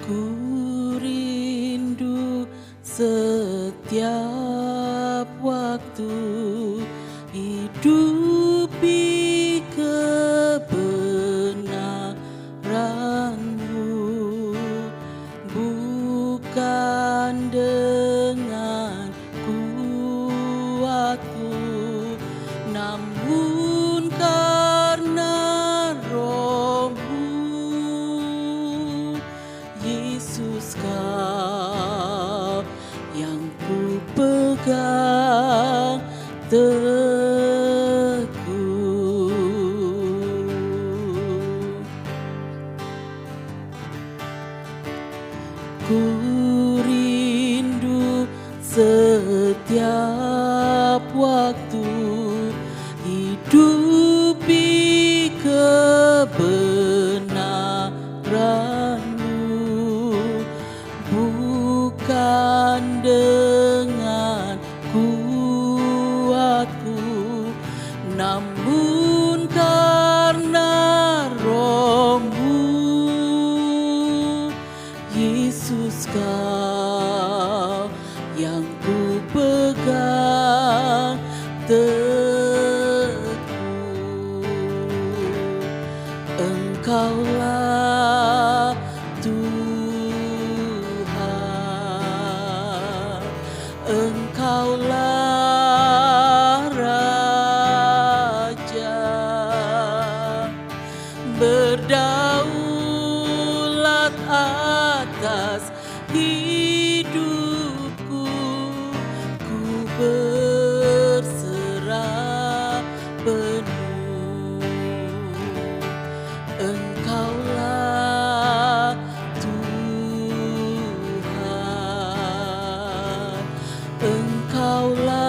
Ku rindu setiap waktu hidupi kebenaran-Mu, bukan dengan kuatku, namun karena Roh-Mu. Yesus, Kau yang ku pegang teguh. Ku rindu setiap waktu hidupi kebenaran-Mu, bukan dengan kuatku, namun karena Roh-Mu. Yesus, Kau yang ku pegang teguh. Engkaulah Tuhan, Engkaulah Raja, berdaulat atas hidupku. Ku berserah penuh. Engkaulah Tuhan, Engkaulah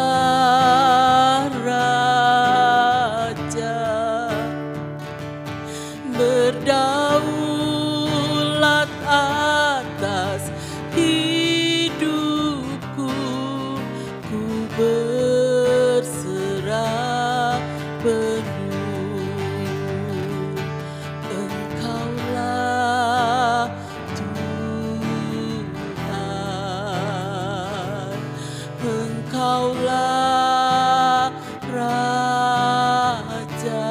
Raja, berdaulat atas hidupku. Ku berserah penuh. Engkaulah Tuhan, Engkaulah Raja,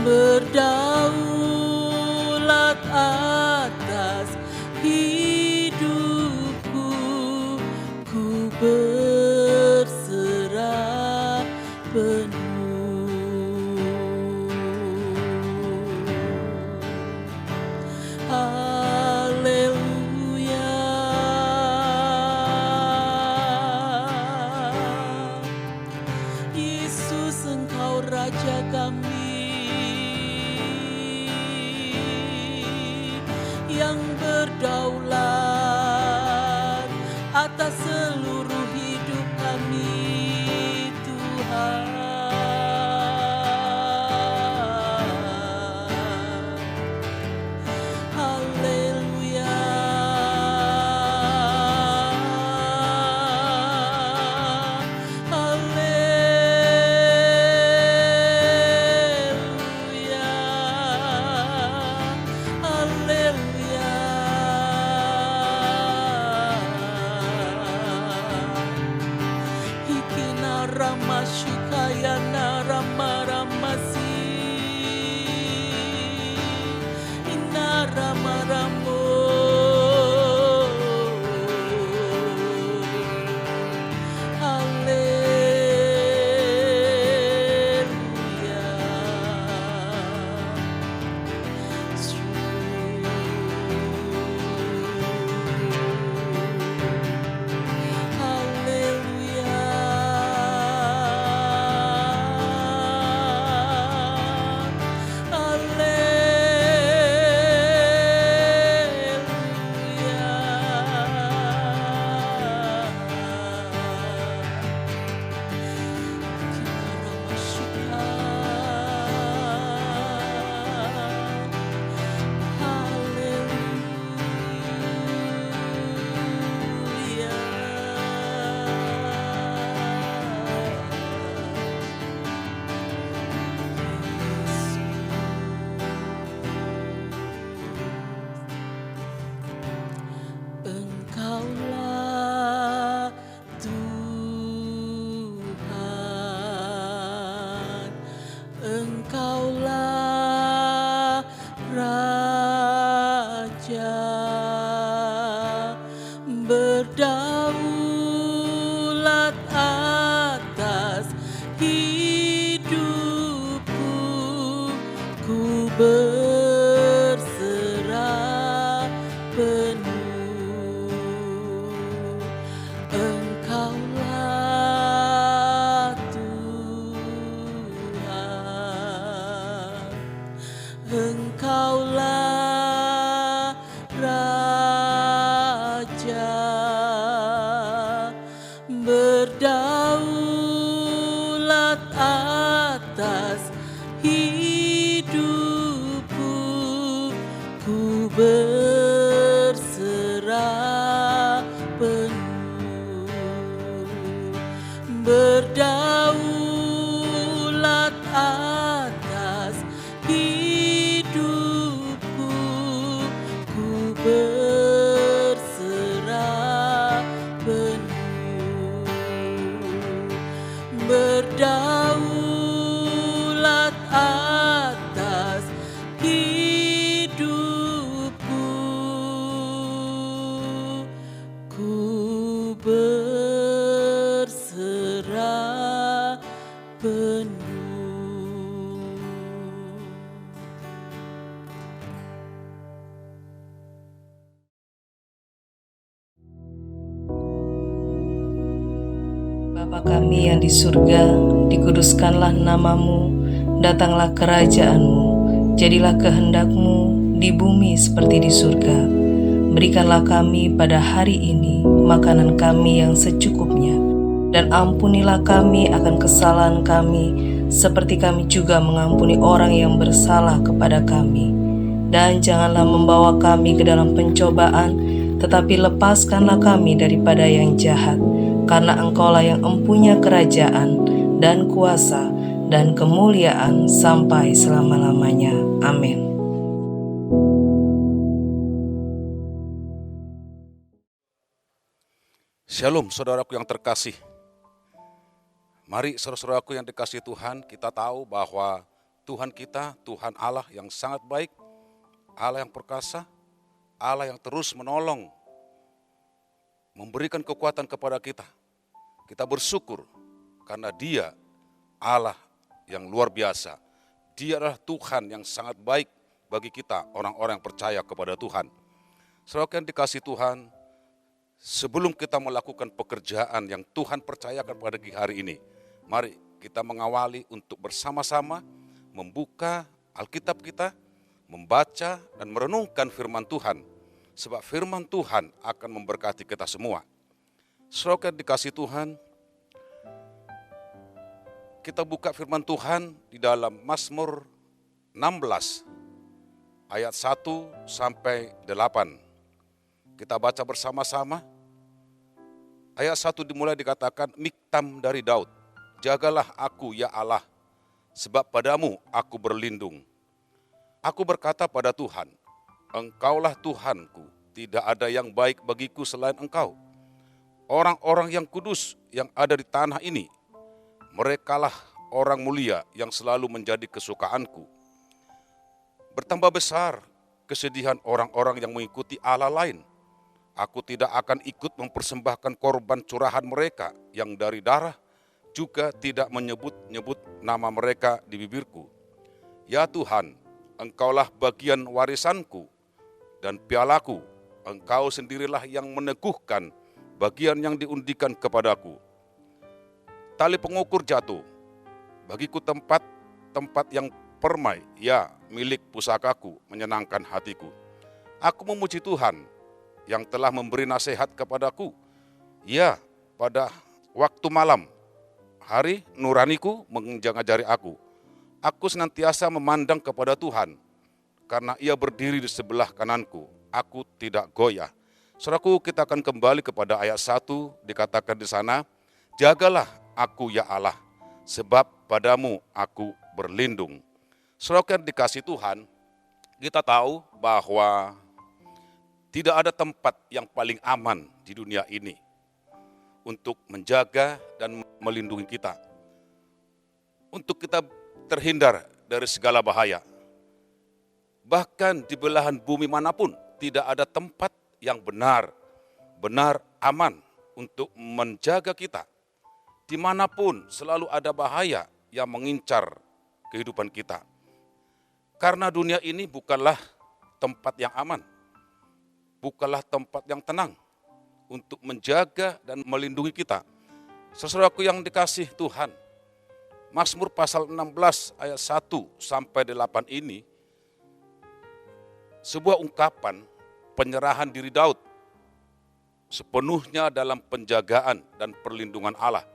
berdaulat atas hidupku. Ku berserah penuh. Haleluya. Yesus, Engkau Raja kami yang berdaulat atas seluruh hidup kami, Tuhan. Haleluya. Haleluya. Haleluya. Engkaulah Raja, berdaulat atas hidupku, ku berserah penuh. Engkaulah Tuhan, Engkaulah Raja, berdaulat atas hidupku, ku berserah penuh. Berdaulat atas hidupku, ku berserah penuh. Berdaulat atas hidupku, ku berserah penuh. Bapa kami yang di surga, dikuduskanlah namamu, datanglah kerajaan-Mu, jadilah kehendak-Mu di bumi seperti di surga. Berikanlah kami pada hari ini makanan kami yang secukupnya, dan ampunilah kami akan kesalahan kami, seperti kami juga mengampuni orang yang bersalah kepada kami. Dan janganlah membawa kami ke dalam pencobaan, tetapi lepaskanlah kami daripada yang jahat. Karena Engkaulah yang empunya kerajaan dan kuasa dan kemuliaan sampai selama-lamanya. Amin. Shalom saudaraku yang terkasih. Mari saudara-saudaraku yang dikasihi Tuhan, kita tahu bahwa Tuhan kita, Tuhan Allah yang sangat baik, Allah yang perkasa, Allah yang terus menolong, memberikan kekuatan kepada kita. Kita bersyukur karena Dia Allah yang luar biasa. Dia adalah Tuhan yang sangat baik bagi kita, orang-orang yang percaya kepada Tuhan. Saudara yang dikasihi Tuhan, sebelum kita melakukan pekerjaan yang Tuhan percayakan pada hari ini, mari kita mengawali untuk bersama-sama membuka Alkitab kita, membaca dan merenungkan firman Tuhan. Sebab firman Tuhan akan memberkati kita semua. Saudara dikasih Tuhan, kita buka firman Tuhan di dalam Mazmur 16 ayat 1 sampai 8. Kita baca bersama-sama. Ayat 1 dimulai dikatakan, Miktam dari Daud, jagalah aku ya Allah, sebab padamu aku berlindung. Aku berkata pada Tuhan, Engkaulah Tuhanku, tidak ada yang baik bagiku selain Engkau. Orang-orang yang kudus yang ada di tanah ini, merekalah orang mulia yang selalu menjadi kesukaanku. Bertambah besar kesedihan orang-orang yang mengikuti Allah lain. Aku tidak akan ikut mempersembahkan korban curahan mereka yang dari darah, juga tidak menyebut-nyebut nama mereka di bibirku. Ya Tuhan, Engkaulah bagian warisanku dan pialaku. Engkau sendirilah yang meneguhkan bagian yang diundikan kepadaku. Tali pengukur jatuh, bagiku tempat yang permai, ya milik pusakaku, menyenangkan hatiku. Aku memuji Tuhan yang telah memberi nasihat kepadaku. Ya, pada waktu malam, hari nuraniku mengajari aku. Aku senantiasa memandang kepada Tuhan, karena Ia berdiri di sebelah kananku. Aku tidak goyah. Saudaraku, kita akan kembali kepada ayat 1, dikatakan di sana, jagalah aku ya Allah, sebab padamu aku berlindung. Saudara yang dikasih Tuhan, kita tahu bahwa tidak ada tempat yang paling aman di dunia ini untuk menjaga dan melindungi kita. Untuk kita terhindar dari segala bahaya. Bahkan di belahan bumi manapun tidak ada tempat yang benar aman untuk menjaga kita. Dimanapun selalu ada bahaya yang mengincar kehidupan kita. Karena dunia ini bukanlah tempat yang aman, bukanlah tempat yang tenang untuk menjaga dan melindungi kita. Saudaraku yang dikasih Tuhan, Mazmur pasal 16 ayat 1 sampai 8 ini sebuah ungkapan penyerahan diri Daud sepenuhnya dalam penjagaan dan perlindungan Allah.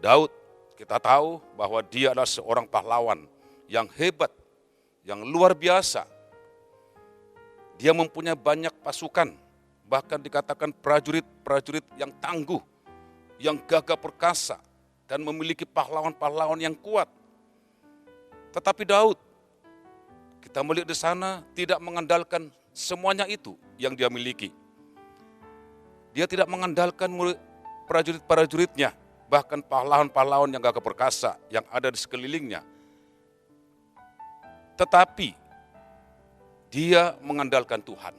Daud, kita tahu bahwa dia adalah seorang pahlawan yang hebat, yang luar biasa. Dia mempunyai banyak pasukan, bahkan dikatakan prajurit-prajurit yang tangguh, yang gagah perkasa, dan memiliki pahlawan-pahlawan yang kuat. Tetapi Daud, kita melihat di sana tidak mengandalkan semuanya itu yang dia miliki. Dia tidak mengandalkan prajurit-prajuritnya, bahkan pahlawan-pahlawan yang gagah perkasa yang ada di sekelilingnya. Tetapi dia mengandalkan Tuhan.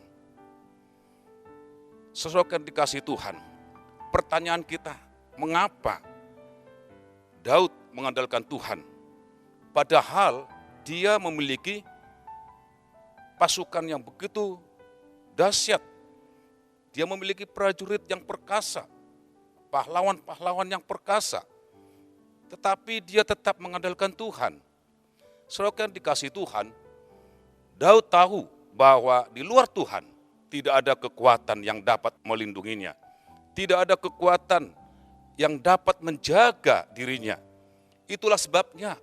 Sesuai dikasih Tuhan, pertanyaan kita, mengapa Daud mengandalkan Tuhan? Padahal dia memiliki pasukan yang begitu dahsyat. Dia memiliki prajurit yang perkasa, pahlawan-pahlawan yang perkasa. Tetapi dia tetap mengandalkan Tuhan. Saudara yang dikasih Tuhan, Daud tahu bahwa di luar Tuhan tidak ada kekuatan yang dapat melindunginya. Tidak ada kekuatan yang dapat menjaga dirinya. Itulah sebabnya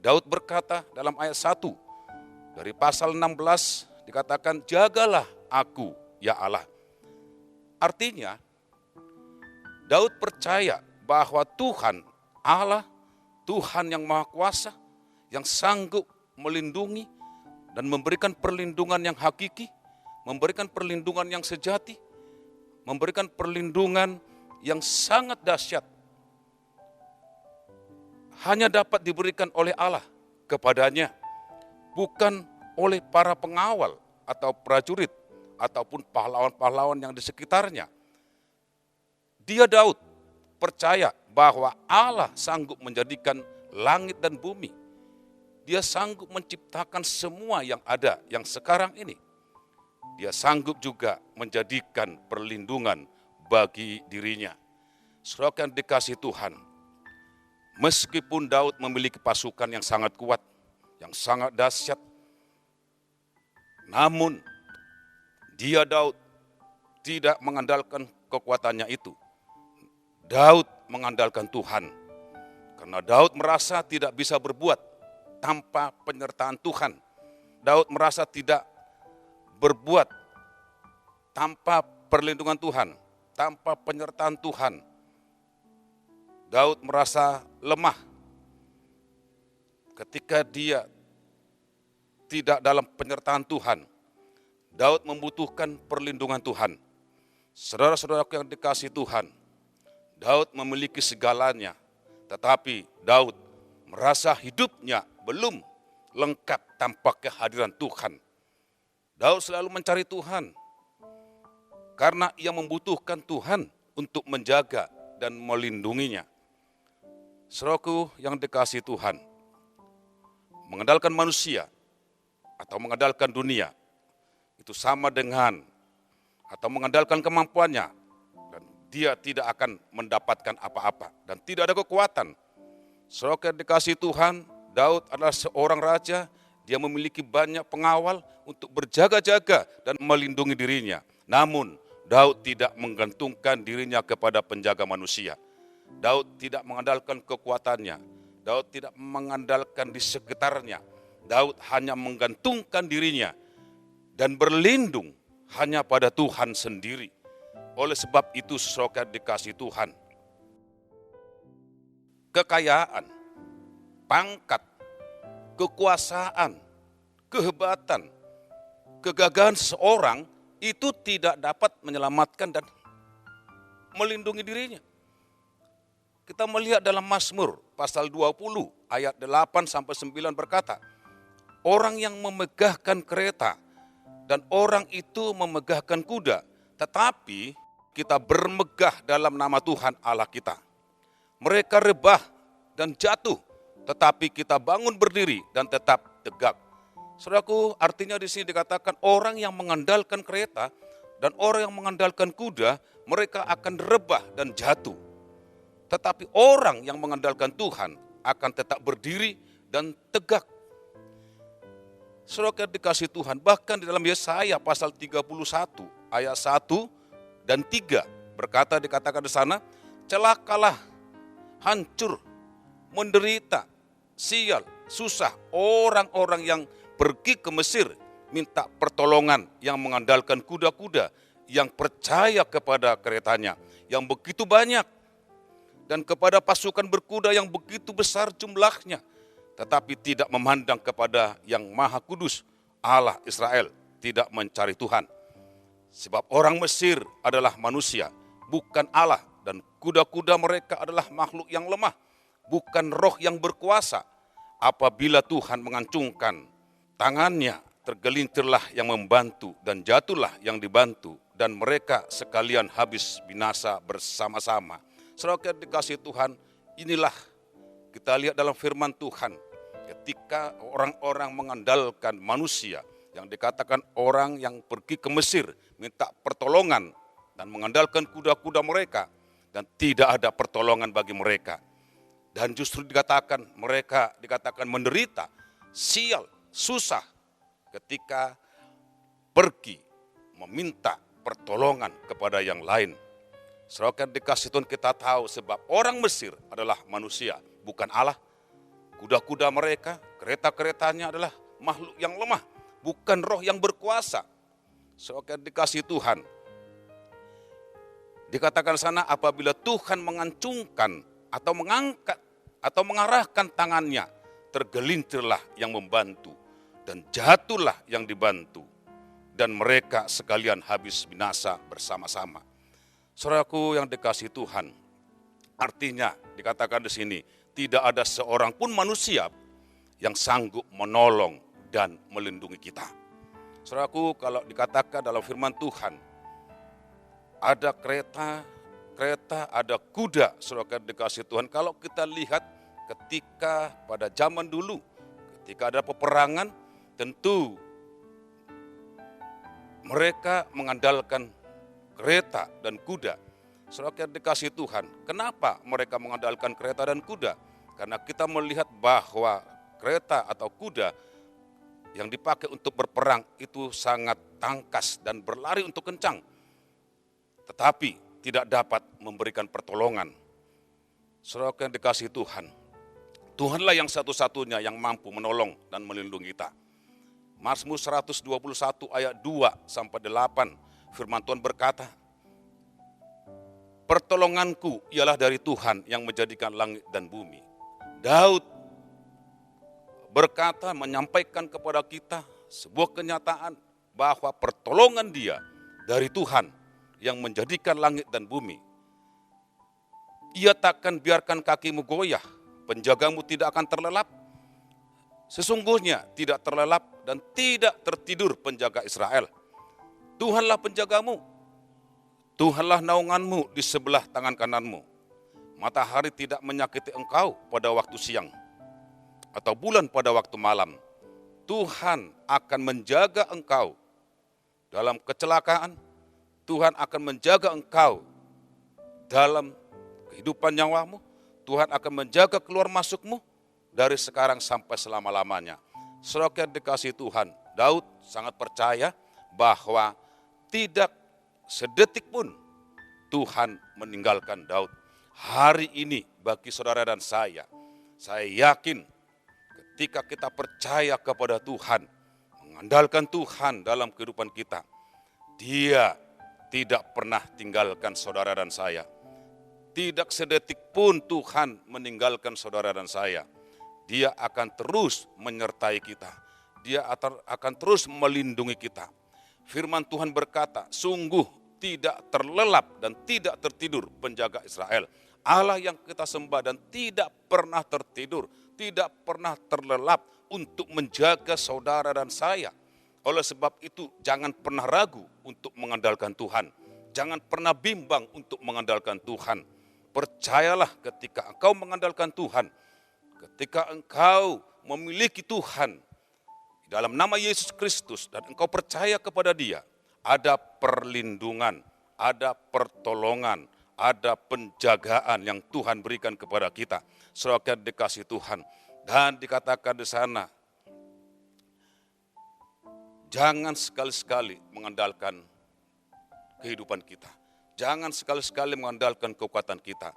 Daud berkata dalam ayat 1 dari pasal 16 dikatakan, jagalah aku ya Allah. Artinya Daud percaya bahwa Tuhan Allah, Tuhan yang Maha Kuasa, yang sanggup melindungi dan memberikan perlindungan yang hakiki, memberikan perlindungan yang sejati, memberikan perlindungan yang sangat dahsyat. Hanya dapat diberikan oleh Allah kepadanya, bukan oleh para pengawal atau prajurit ataupun pahlawan-pahlawan yang di sekitarnya. Dia Daud percaya bahwa Allah sanggup menjadikan langit dan bumi. Dia sanggup menciptakan semua yang ada, yang sekarang ini. Dia sanggup juga menjadikan perlindungan bagi dirinya. Saudara yang dikasih Tuhan, meskipun Daud memiliki pasukan yang sangat kuat, yang sangat dahsyat, namun dia Daud tidak mengandalkan kekuatannya itu. Daud mengandalkan Tuhan, karena Daud merasa tidak bisa berbuat tanpa penyertaan Tuhan. Daud merasa tidak berbuat tanpa perlindungan Tuhan, tanpa penyertaan Tuhan. Daud merasa lemah ketika dia tidak dalam penyertaan Tuhan. Daud membutuhkan perlindungan Tuhan. Saudara-saudaraku yang dikasihi Tuhan, Daud memiliki segalanya, tetapi Daud merasa hidupnya belum lengkap tanpa kehadiran Tuhan. Daud selalu mencari Tuhan, karena ia membutuhkan Tuhan untuk menjaga dan melindunginya. Saudaraku yang dikasihi Tuhan, mengandalkan manusia atau mengandalkan dunia, itu sama dengan atau mengandalkan kemampuannya, dan dia tidak akan mendapatkan apa-apa dan tidak ada kekuatan. Saudara yang dikasihi Tuhan, Daud adalah seorang raja, dia memiliki banyak pengawal untuk berjaga-jaga dan melindungi dirinya. Namun Daud tidak menggantungkan dirinya kepada penjaga manusia. Daud tidak mengandalkan kekuatannya. Daud tidak mengandalkan di sekitarnya. Daud hanya menggantungkan dirinya dan berlindung hanya pada Tuhan sendiri. Oleh sebab itu saudara dikasih Tuhan, kekayaan, pangkat, kekuasaan, kehebatan, kegagahan seseorang itu tidak dapat menyelamatkan dan melindungi dirinya. Kita melihat dalam Mazmur pasal 20 ayat 8 sampai 9 berkata, orang yang memegahkan kereta dan orang itu memegahkan kuda, tetapi kita bermegah dalam nama Tuhan Allah kita. Mereka rebah dan jatuh, tetapi kita bangun berdiri dan tetap tegak. Saudaraku, artinya di sini dikatakan orang yang mengandalkan kereta dan orang yang mengandalkan kuda, mereka akan rebah dan jatuh. Tetapi orang yang mengandalkan Tuhan akan tetap berdiri dan tegak. Saudara dikasih Tuhan, bahkan di dalam Yesaya pasal 31 ayat 1 dan 3 berkata, dikatakan di sana, celakalah, hancur, menderita, sial, susah orang-orang yang pergi ke Mesir minta pertolongan, yang mengandalkan kuda-kuda, yang percaya kepada keretanya yang begitu banyak, dan kepada pasukan berkuda yang begitu besar jumlahnya, tetapi tidak memandang kepada yang Maha Kudus, Allah Israel, tidak mencari Tuhan. Sebab orang Mesir adalah manusia, bukan Allah, dan kuda-kuda mereka adalah makhluk yang lemah, bukan roh yang berkuasa. Apabila Tuhan mengancungkan tangannya, tergelincirlah yang membantu dan jatuhlah yang dibantu, dan mereka sekalian habis binasa bersama-sama. Saudara dikasih Tuhan, inilah kita lihat dalam firman Tuhan, ketika orang-orang mengandalkan manusia, yang dikatakan orang yang pergi ke Mesir minta pertolongan dan mengandalkan kuda-kuda mereka, dan tidak ada pertolongan bagi mereka. Dan justru dikatakan mereka dikatakan menderita, sial, susah ketika pergi meminta pertolongan kepada yang lain. Saudara dikasih Tuhan, kita tahu sebab orang Mesir adalah manusia, bukan Allah. Kuda-kuda mereka, kereta-keretanya adalah makhluk yang lemah, bukan roh yang berkuasa. Saudara dikasih Tuhan, dikatakan sana apabila Tuhan mengancungkan atau mengangkat atau mengarahkan tangannya, tergelincirlah yang membantu dan jatuhlah yang dibantu, dan mereka sekalian habis binasa bersama-sama. Saudaraku yang dikasihi Tuhan, artinya dikatakan di sini tidak ada seorang pun manusia yang sanggup menolong dan melindungi kita. Saudaraku, kalau dikatakan dalam firman Tuhan, ada kereta, ada kuda, saudara dikasihi Tuhan. Kalau kita lihat ketika pada zaman dulu, ketika ada peperangan, tentu mereka mengandalkan kereta dan kuda. Saudara dikasihi Tuhan, kenapa mereka mengandalkan kereta dan kuda? Karena kita melihat bahwa kereta atau kuda yang dipakai untuk berperang itu sangat tangkas dan berlari untuk kencang, tetapi tidak dapat memberikan pertolongan. Saudara yang dikasihi Tuhan, Tuhanlah yang satu-satunya yang mampu menolong dan melindungi kita. Mazmur 121 ayat 2 sampai 8, firman Tuhan berkata, pertolonganku ialah dari Tuhan yang menjadikan langit dan bumi. Daud berkata, menyampaikan kepada kita sebuah kenyataan bahwa pertolongan dia dari Tuhan yang menjadikan langit dan bumi. Ia takkan biarkan kakimu goyah, penjagamu tidak akan terlelap. Sesungguhnya tidak terlelap dan tidak tertidur penjaga Israel. Tuhanlah penjagamu, Tuhanlah naunganmu di sebelah tangan kananmu. Matahari tidak menyakiti engkau pada waktu siang, atau bulan pada waktu malam. Tuhan akan menjaga engkau dalam kecelakaan. Tuhan akan menjaga engkau dalam kehidupan nyawamu. Tuhan akan menjaga keluar masukmu dari sekarang sampai selama-lamanya. Saudara dikasihi Tuhan, Daud sangat percaya bahwa tidak sedetik pun Tuhan meninggalkan Daud. Hari ini bagi saudara dan saya yakin ketika kita percaya kepada Tuhan, mengandalkan Tuhan dalam kehidupan kita, Dia tidak pernah tinggalkan saudara dan saya. Tidak sedetik pun Tuhan meninggalkan saudara dan saya. Dia akan terus menyertai kita. Dia akan terus melindungi kita. Firman Tuhan berkata, sungguh tidak terlelap dan tidak tertidur penjaga Israel. Allah yang kita sembah dan tidak pernah tertidur, tidak pernah terlelap untuk menjaga saudara dan saya. Oleh sebab itu, jangan pernah ragu untuk mengandalkan Tuhan. Jangan pernah bimbang untuk mengandalkan Tuhan. Percayalah ketika engkau mengandalkan Tuhan, ketika engkau memiliki Tuhan di dalam nama Yesus Kristus dan engkau percaya kepada Dia, ada perlindungan, ada pertolongan, ada penjagaan yang Tuhan berikan kepada kita. Saudara dikasih Tuhan. Dan dikatakan di sana, jangan sekali-sekali mengandalkan kehidupan kita. Jangan sekali-sekali mengandalkan kekuatan kita.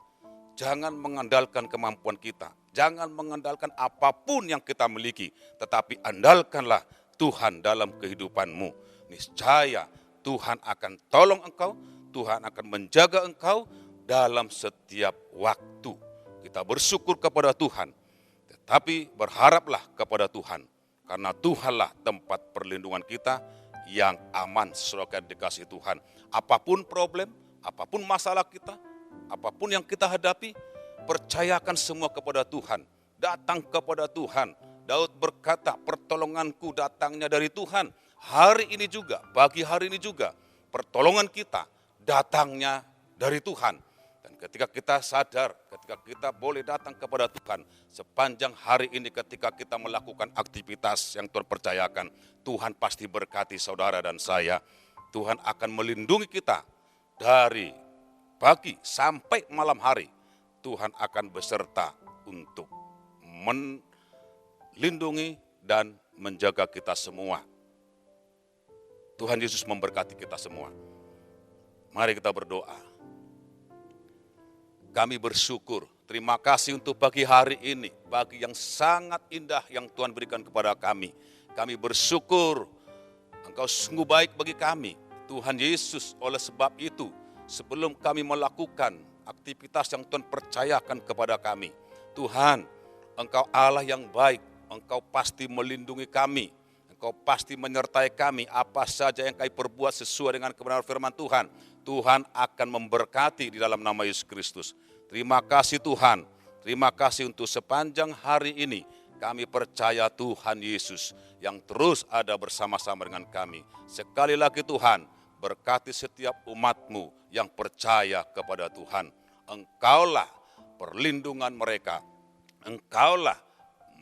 Jangan mengandalkan kemampuan kita. Jangan mengandalkan apapun yang kita miliki. Tetapi andalkanlah Tuhan dalam kehidupanmu. Niscaya Tuhan akan tolong engkau. Tuhan akan menjaga engkau dalam setiap waktu. Kita bersyukur kepada Tuhan. Tetapi berharaplah kepada Tuhan. Karena Tuhanlah tempat perlindungan kita yang aman, saudara dikasih Tuhan. Apapun problem, apapun masalah kita, apapun yang kita hadapi, percayakan semua kepada Tuhan. Datang kepada Tuhan. Daud berkata, pertolonganku datangnya dari Tuhan. Hari ini juga, pagi hari ini juga, pertolongan kita datangnya dari Tuhan. Dan ketika kita sadar, ketika kita boleh datang kepada Tuhan, sepanjang hari ini ketika kita melakukan aktivitas yang Tuhan percayakan, Tuhan pasti berkati saudara dan saya. Tuhan akan melindungi kita dari pagi sampai malam hari. Tuhan akan beserta untuk melindungi dan menjaga kita semua. Tuhan Yesus memberkati kita semua. Mari kita berdoa. Kami bersyukur, terima kasih untuk pagi hari ini, pagi yang sangat indah yang Tuhan berikan kepada kami. Kami bersyukur, Engkau sungguh baik bagi kami, Tuhan Yesus. Oleh sebab itu, sebelum kami melakukan aktivitas yang Tuhan percayakan kepada kami, Tuhan, Engkau Allah yang baik, Engkau pasti melindungi kami, Engkau pasti menyertai kami, apa saja yang kami perbuat sesuai dengan kebenaran firman Tuhan. Tuhan akan memberkati di dalam nama Yesus Kristus. Terima kasih Tuhan, terima kasih untuk sepanjang hari ini. Kami percaya Tuhan Yesus yang terus ada bersama-sama dengan kami. Sekali lagi Tuhan, berkati setiap umat-Mu yang percaya kepada Tuhan. Engkaulah perlindungan mereka, Engkaulah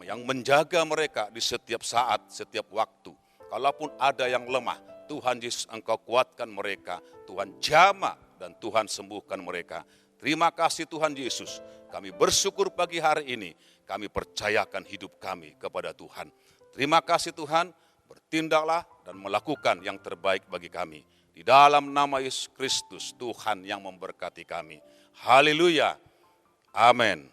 yang menjaga mereka di setiap saat, setiap waktu. Kalaupun ada yang lemah, Tuhan Yesus Engkau kuatkan mereka, Tuhan jamah dan Tuhan sembuhkan mereka. Terima kasih Tuhan Yesus, kami bersyukur pagi hari ini, kami percayakan hidup kami kepada Tuhan. Terima kasih Tuhan, bertindaklah dan melakukan yang terbaik bagi kami. Di dalam nama Yesus Kristus, Tuhan yang memberkati kami. Haleluya, amin.